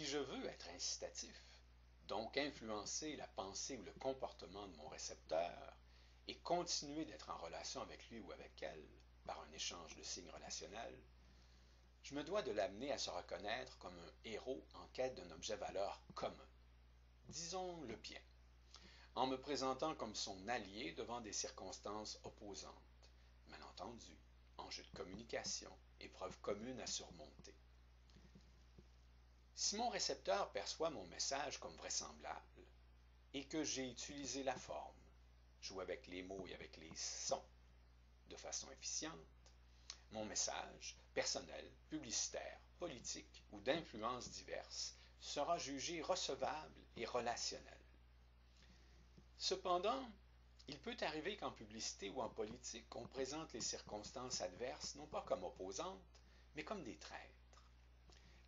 Si je veux être incitatif, donc influencer la pensée ou le comportement de mon récepteur, et continuer d'être en relation avec lui ou avec elle par un échange de signes relationnels, je me dois de l'amener à se reconnaître comme un héros en quête d'un objet-valeur commun. Disons-le bien, en me présentant comme son allié devant des circonstances opposantes, malentendu, enjeux de communication, épreuves communes à surmonter. Si mon récepteur perçoit mon message comme vraisemblable et que j'ai utilisé la forme, joué avec les mots et avec les sons de façon efficiente, mon message, personnel, publicitaire, politique ou d'influences diverses, sera jugé recevable et relationnel. Cependant, il peut arriver qu'en publicité ou en politique, on présente les circonstances adverses non pas comme opposantes, mais comme des traîtres.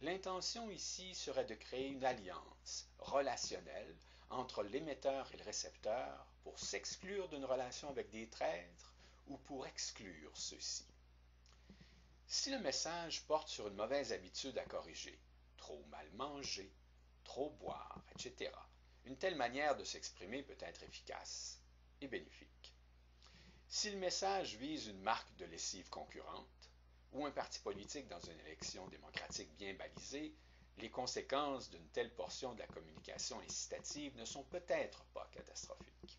L'intention ici serait de créer une alliance relationnelle entre l'émetteur et le récepteur pour s'exclure d'une relation avec des traîtres ou pour exclure ceux-ci. Si le message porte sur une mauvaise habitude à corriger, trop mal manger, trop boire, etc., une telle manière de s'exprimer peut être efficace et bénéfique. Si le message vise une marque de lessive concurrente ou un parti politique dans une élection démocratique bien balisée, les conséquences d'une telle portion de la communication incitative ne sont peut-être pas catastrophiques.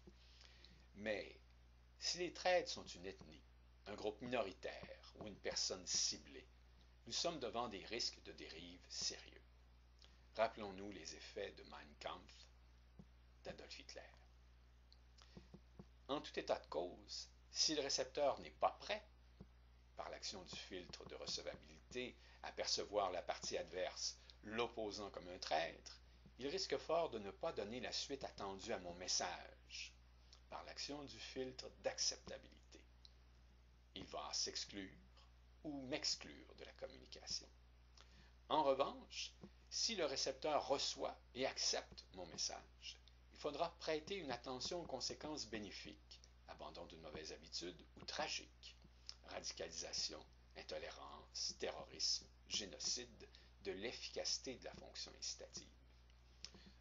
Mais si les traites sont une ethnie, un groupe minoritaire ou une personne ciblée, nous sommes devant des risques de dérive sérieux. Rappelons-nous les effets de Mein Kampf d'Adolf Hitler. En tout état de cause, si le récepteur n'est pas prêt, par l'action du filtre de recevabilité, à percevoir la partie adverse, l'opposant comme un traître, il risque fort de ne pas donner la suite attendue à mon message, par l'action du filtre d'acceptabilité. Il va s'exclure ou m'exclure de la communication. En revanche, si le récepteur reçoit et accepte mon message, il faudra prêter une attention aux conséquences bénéfiques, abandon d'une mauvaise habitude ou tragique, radicalisation, intolérance, terrorisme, génocide, de l'efficacité de la fonction incitative.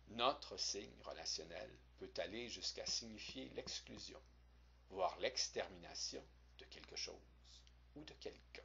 Notre signe relationnel peut aller jusqu'à signifier l'exclusion, voire l'extermination de quelque chose ou de quelqu'un.